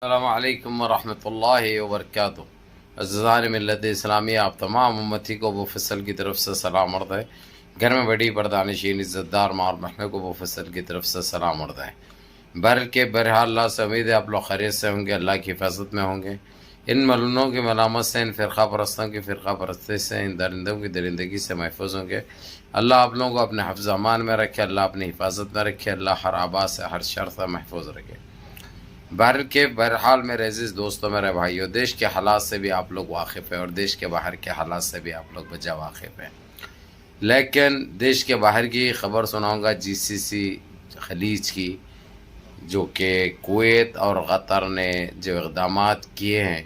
السلام علیکم ورحمۃ اللہ وبرکاتہ۔ عزیزان ملت اسلامی، آپ تمام امتی کو ابو فصل کی طرف سے سلام عرض ہے۔ گھر میں بڑی پردانشین عزت دار ماں اور بہنوں کو ابو فصل کی طرف سے سلام عرض ہے۔ بہرحال اللہ سے امید ہے آپ لوگ خیریت سے ہوں گے، اللہ کی حفاظت میں ہوں گے۔ ان ملونوں کی ملامت سے، ان فرقہ پرستوں کی فرقہ پرستی سے، ان درندوں کی درندگی سے محفوظ ہوں گے۔ اللہ آپ لوگوں کو اپنے حفظ امان میں رکھے، اللہ اپنی حفاظت میں رکھے، اللہ ہر آبا سے، ہر شر سے محفوظ رکھے۔ بہرحال میرے عزیز دوستوں، میرے بھائیوں، دیش کے حالات سے بھی آپ لوگ واقف ہیں اور دیش کے باہر کے حالات سے بھی آپ لوگ بجا واقف ہیں، لیکن دیش کے باہر کی خبر سناؤں گا جی سی سی خلیج کی، جو کہ کویت اور قطر نے جو اقدامات کیے ہیں،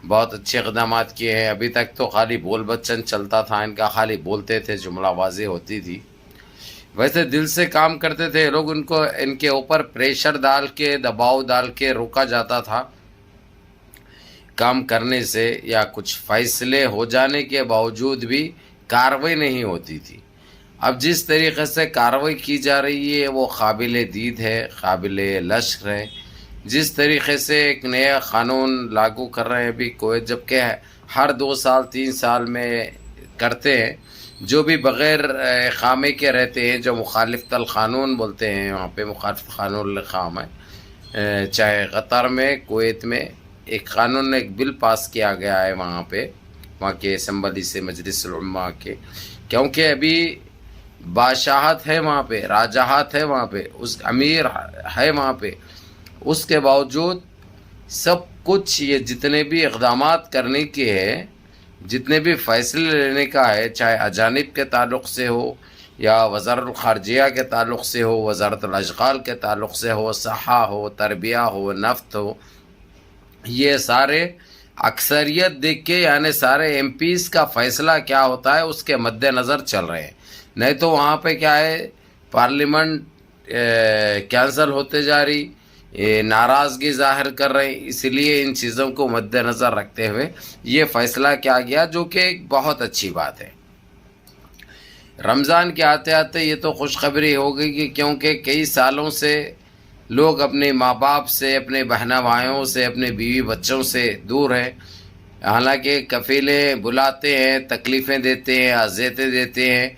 بہت اچھے اقدامات کیے ہیں۔ ابھی تک تو خالی بول بچن چلتا تھا ان کا، خالی بولتے تھے، جملہ بازی ہوتی تھی، ویسے دل سے کام کرتے تھے لوگ۔ ان کے اوپر پریشر ڈال کے، دباؤ ڈال کے روکا جاتا تھا کام کرنے سے، یا کچھ فیصلے ہو جانے کے باوجود بھی کارروائی نہیں ہوتی تھی۔ اب جس طریقے سے کارروائی کی جا رہی ہے وہ قابل دید ہے، قابل لشکر ہے۔ جس طریقے سے ایک نیا قانون لاگو کر رہے ہیں ابھی کویت، جبکہ ہر 2 سال 3 سال میں کرتے ہیں، جو بھی بغیر اقامے کے رہتے ہیں، جو مخالفت القانون بولتے ہیں، وہاں پہ مخالفت قانون الاقامہ ہے۔ چاہے قطر میں، کویت میں ایک قانون، ایک بل پاس کیا گیا ہے وہاں پہ، وہاں کے اسمبلی سے، مجلس العلماء کے، کیونکہ ابھی بادشاہت ہے وہاں پہ، راجہات ہے وہاں پہ، اس امیر ہے وہاں پہ، اس کے باوجود سب کچھ یہ جتنے بھی اقدامات کرنے کے ہیں، جتنے بھی فیصلے لینے کا ہے، چاہے اجانب کے تعلق سے ہو، یا وزارت الخارجیہ کے تعلق سے ہو، وزارت الاشغال کے تعلق سے ہو، صحہ ہو، تربیہ ہو، نفت ہو، یہ سارے اکثریت دیکھ کے، یعنی سارے ایم پیز کا فیصلہ کیا ہوتا ہے اس کے مد نظر چل رہے ہیں۔ نہیں تو وہاں پہ کیا ہے، پارلیمنٹ کینسل ہوتے جا رہی، ناراضگی ظاہر کر رہے ہیں، اس لیے ان چیزوں کو مد نظر رکھتے ہوئے یہ فیصلہ کیا گیا، جو کہ ایک بہت اچھی بات ہے۔ رمضان کے آتے آتے یہ تو خوشخبری ہو گئی کہ کیونکہ کئی سالوں سے لوگ اپنے ماں باپ سے، اپنے بہنوں بھائیوں سے، اپنے بیوی بچوں سے دور ہیں، حالانکہ کفیلیں بلاتے ہیں، تکلیفیں دیتے ہیں، اذیتیں دیتے ہیں،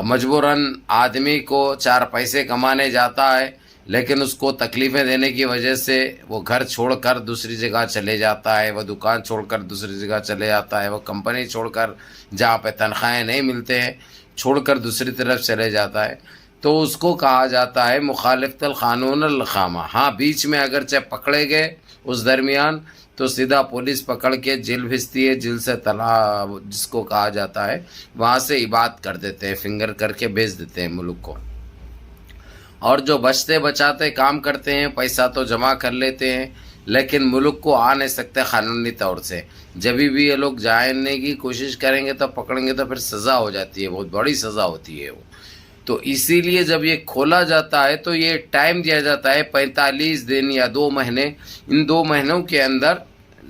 مجبوراً آدمی کو 4 پیسے کمانے جاتا ہے، لیکن اس کو تکلیفیں دینے کی وجہ سے وہ گھر چھوڑ کر دوسری جگہ چلے جاتا ہے، وہ دکان چھوڑ کر دوسری جگہ چلے جاتا ہے، وہ کمپنی چھوڑ کر جہاں پہ تنخواہیں نہیں ملتے ہیں چھوڑ کر دوسری طرف چلے جاتا ہے، تو اس کو کہا جاتا ہے مخالفت القانون الاقامہ۔ ہاں، بیچ میں اگرچہ پکڑے گئے اس درمیان تو سیدھا پولیس پکڑ کے جیل بھیجتی ہے، جیل سے جس کو کہا جاتا ہے وہاں سے اباد کر دیتے ہیں، فنگر کر کے بھیج دیتے ہیں ملک کو۔ اور جو بچتے بچاتے کام کرتے ہیں، پیسہ تو جمع کر لیتے ہیں، لیکن ملک کو آ نہیں سکتے قانونی طور سے۔ جب بھی یہ لوگ جانے کی کوشش کریں گے تو پکڑیں گے تو پھر سزا ہو جاتی ہے، بہت بڑی سزا ہوتی ہے وہ۔ تو اسی لیے جب یہ کھولا جاتا ہے تو یہ ٹائم دیا جاتا ہے 45 دن یا 2 مہینے، ان 2 مہینوں کے اندر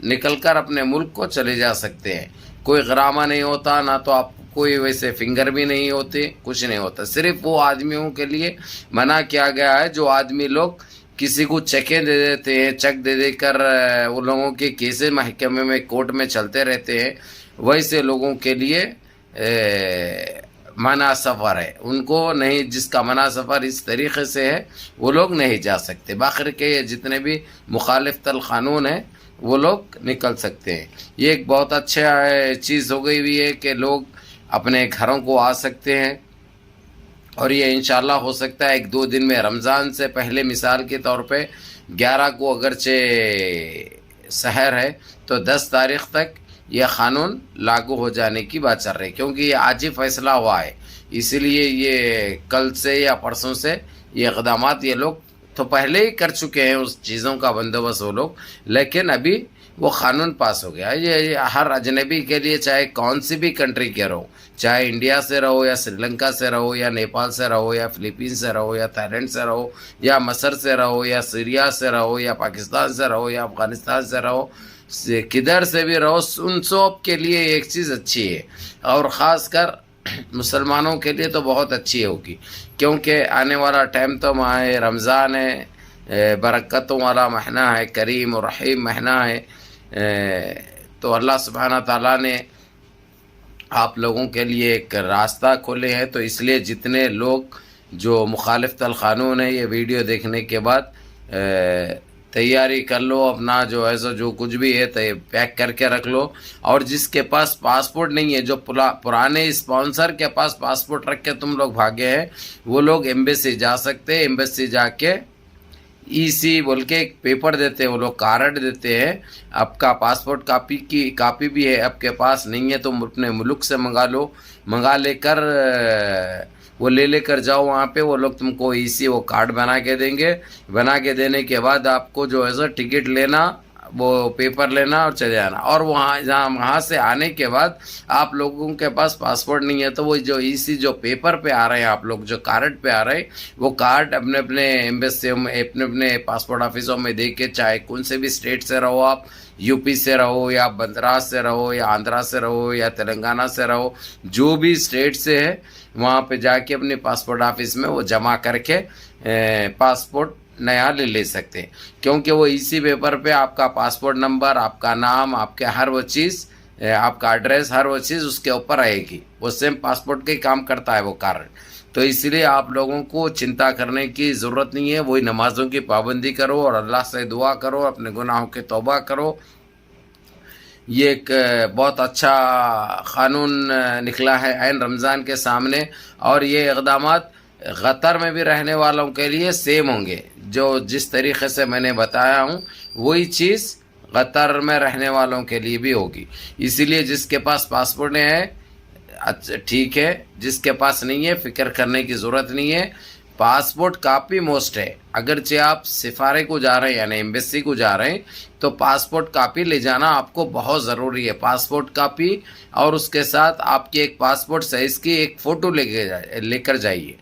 نکل کر اپنے ملک کو چلے جا سکتے ہیں۔ کوئی غرامہ نہیں ہوتا، نہ تو آپ کوئی ویسے فنگر بھی نہیں ہوتے، کچھ نہیں ہوتا۔ صرف وہ آدمیوں کے لیے منع کیا گیا ہے جو آدمی لوگ کسی کو چیکیں دے دیتے ہیں، چیک دے دے کر وہ لوگوں کے کیسے محکمے میں، کورٹ میں چلتے رہتے ہیں، ویسے لوگوں کے لیے منع سفر ہے، ان کو نہیں، جس کا منع سفر اس طریقے سے ہے وہ لوگ نہیں جا سکتے۔ باقی کے جتنے بھی مخالفت القانون ہیں وہ لوگ نکل سکتے ہیں۔ یہ ایک بہت اچھا چیز ہو گئی ہوئی ہے کہ لوگ اپنے گھروں کو آ سکتے ہیں، اور یہ انشاءاللہ ہو سکتا ہے 1-2 دن میں، رمضان سے پہلے مثال کے طور پہ 11 کو اگرچہ سحر ہے تو 10 تاریخ تک یہ قانون لاگو ہو جانے کی بات چل رہی ہے، کیونکہ یہ آج ہی فیصلہ ہوا ہے، اسی لیے یہ کل سے یا پرسوں سے یہ اقدامات یہ لوگ تو پہلے ہی کر چکے ہیں، اس چیزوں کا بندوبست وہ لوگ، لیکن ابھی وہ قانون پاس ہو گیا۔ یہ ہر اجنبی کے لیے، چاہے کون سی بھی کنٹری کے رہو، چاہے انڈیا سے رہو یا سری لنکا سے رہو یا نیپال سے رہو یا فلپین سے رہو یا تھائی لینڈ سے رہو یا مصر سے رہو یا سیریا سے رہو یا پاکستان سے رہو یا افغانستان سے رہو، کدھر سے بھی رہو، ان سب کے لیے ایک چیز اچھی ہے، اور خاص کر مسلمانوں کے لیے تو بہت اچھی ہوگی، کیونکہ آنے والا ٹائم تو ماہ رمضان ہے، برکتوں والا مہینہ ہے، کریم اور رحیم مہینہ ہے. تو اللہ سبحانہ تعالیٰ نے آپ لوگوں کے لیے ایک راستہ کھولے ہیں. تو اس لیے جتنے لوگ جو مخالفت القانون ہے، یہ ویڈیو دیکھنے کے بعد تیاری کر لو اپنا، جو ایسا جو کچھ بھی ہے پیک کر کے رکھ لو. اور جس کے پاس پاسپورٹ نہیں ہے، جو پرانے اسپانسر کے پاس پاسپورٹ رکھ کے تم لوگ بھاگے ہیں، وہ لوگ ایمبیسی جا سکتے ہیں. ایمبیسی جا کے ای سی بول کے ایک پیپر دیتے ہیں، وہ لوگ کارڈ دیتے ہیں. آپ کا پاسپورٹ کاپی بھی ہے، آپ کے پاس نہیں ہے تو اپنے ملک سے منگا لے کر وہ لے کر جاؤ وہاں پہ. وہ لوگ تم کو ای سی وہ کارڈ بنا کے دیں گے. بنا کے دینے کے بعد آپ کو جو ہے سو ٹکٹ لینا، وہ پیپر لینا اور چلے جانا. اور وہاں سے آنے کے بعد آپ لوگوں کے پاس پاسپورٹ نہیں ہے تو وہ جو ای سی جو پیپر پہ آ رہے ہیں، آپ لوگ جو کارڈ پہ آ رہے ہیں، وہ کارڈ اپنے ایمبیسیوں میں، اپنے پاسپورٹ آفیسوں میں دے کے، چاہے کون سے بھی اسٹیٹ سے رہو آپ، یو پی سے رہو یا مدراس سے رہو یا آندھرا سے رہو یا تلنگانہ سے رہو، جو بھی اسٹیٹ سے ہے وہاں پہ جا کے اپنے پاسپورٹ آفس میں وہ جمع کر کے پاسپورٹ نیا لے سکتے ہیں. کیونکہ وہ اسی پیپر پہ آپ کا پاسپورٹ نمبر، آپ کا نام، آپ کے ہر وہ چیز، آپ کا ایڈریس، ہر وہ چیز اس کے اوپر آئے گی. وہ سیم پاسپورٹ کا ہی کام کرتا ہے وہ کارڈ. تو اس لیے آپ لوگوں کو چنتا کرنے کی ضرورت نہیں ہے. وہی نمازوں کی پابندی کرو اور اللہ سے دعا کرو، اپنے گناہوں کی توبہ کرو. یہ ایک بہت اچھا قانون نکلا ہے عین رمضان کے سامنے. اور یہ اقدامات قطر میں بھی رہنے والوں کے لیے سیم ہوں گے. جو جس طریقے سے میں نے بتایا ہوں وہی چیز قطر میں رہنے والوں کے لیے بھی ہوگی. اسی لیے جس کے پاس پاسپورٹ ہے ٹھیک ہے، جس کے پاس نہیں ہے فکر کرنے کی ضرورت نہیں ہے. پاسپورٹ کاپی موسٹ ہے. اگرچہ آپ سفارے کو جا رہے ہیں یعنی ایمبیسی کو جا رہے ہیں تو پاسپورٹ کاپی لے جانا آپ کو بہت ضروری ہے. پاسپورٹ کاپی اور اس کے ساتھ آپ کی ایک پاسپورٹ سائز کی ایک فوٹو لے کر جائیے.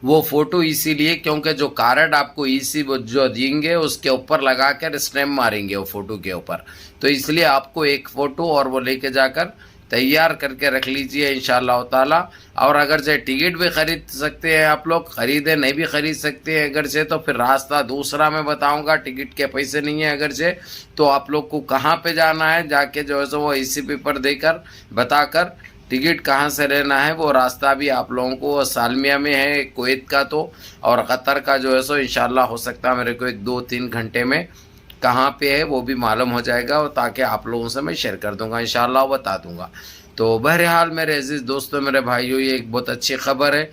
وہ فوٹو اسی لیے کیونکہ جو کارڈ آپ کو ای سی جو دیں گے اس کے اوپر لگا کر اسٹیمپ ماریں گے وہ فوٹو کے اوپر. تو اس لیے آپ کو ایک فوٹو اور وہ لے کے جا کر تیار کر کے رکھ لیجئے انشاءاللہ تعالی. اور اگرچہ ٹکٹ بھی خرید سکتے ہیں آپ لوگ، خریدے نہیں بھی خرید سکتے ہیں اگرچہ، تو پھر راستہ دوسرا میں بتاؤں گا. ٹکٹ کے پیسے نہیں ہیں اگرچہ تو آپ لوگ کو کہاں پہ جانا ہے، جا کے جو ہے سو وہ ای سی پیپر دے کر بتا کر ٹکٹ کہاں سے لینا ہے وہ راستہ بھی آپ لوگوں کو سالمیہ میں ہے کویت کا تو، اور قطر کا جو ہے سو انشاءاللہ ہو سکتا ہے میرے کو 1-2-3 گھنٹے میں کہاں پہ ہے وہ بھی معلوم ہو جائے گا. تاکہ آپ لوگوں سے میں شیئر کر دوں گا انشاءاللہ، بتا دوں گا. تو بہرحال میرے عزیز دوستوں، میرے بھائیوں، یہ ایک بہت اچھی خبر ہے.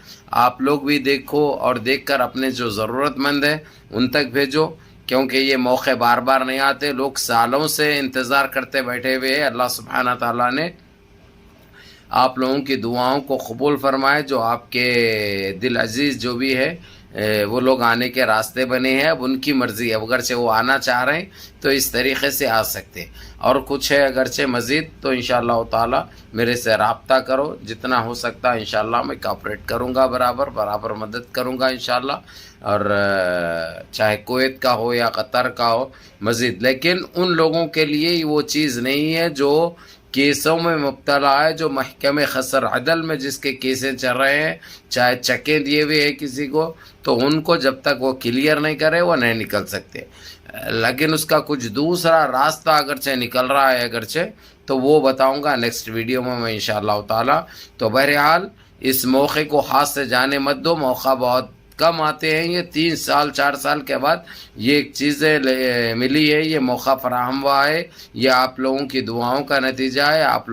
آپ لوگ بھی دیکھو اور دیکھ کر اپنے جو ضرورت مند ہیں ان تک بھیجو. کیونکہ یہ موقع بار بار نہیں آتے. لوگ سالوں سے انتظار کرتے بیٹھے ہوئے ہیں. اللہ سبحانہ تعالیٰ نے آپ لوگوں کی دعاؤں کو قبول فرمائے. جو آپ کے دل عزیز جو بھی ہے وہ لوگ آنے کے راستے بنے ہیں. اب ان کی مرضی ہے، اگرچہ وہ آنا چاہ رہے ہیں تو اس طریقے سے آ سکتے. اور کچھ ہے اگرچہ مزید تو انشاءاللہ تعالی میرے سے رابطہ کرو. جتنا ہو سکتا انشاءاللہ میں کوآپریٹ کروں گا، برابر مدد کروں گا انشاءاللہ. اور چاہے کویت کا ہو یا قطر کا ہو مزید. لیکن ان لوگوں کے لیے وہ چیز نہیں ہے جو کیسوں میں مبتلا ہے، جو محکمہ خسر عدل میں جس کے کیسیں چل رہے ہیں، چاہے چکے دیے ہوئے ہیں کسی کو، تو ان کو جب تک وہ کلیئر نہیں کرے وہ نہیں نکل سکتے. لیکن اس کا کچھ دوسرا راستہ اگرچہ نکل رہا ہے اگرچہ، تو وہ بتاؤں گا نیکسٹ ویڈیو میں انشاءاللہ تعالی. تو بہرحال اس موقع کو ہاتھ سے جانے مت دو. موقع بہت کم آتے ہیں. یہ 3 سال 4 سال کے بعد یہ ایک چیزیں ملی ہے، یہ موقع فراہم ہوا ہے. یہ آپ لوگوں کی دعاؤں کا نتیجہ ہے. آپ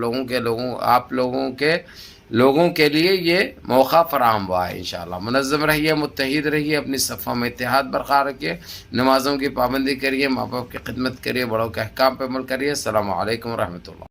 لوگوں کے لیے یہ موقع فراہم ہوا ہے. انشاءاللہ منظم رہیے، متحد رہیے، اپنی صفوں میں اتحاد برقرار رکھیے، نمازوں کی پابندی کریے، ماں باپ کی خدمت کریے، بڑوں کے احکام پہ عمل کریے. السلام علیکم ورحمۃ اللہ.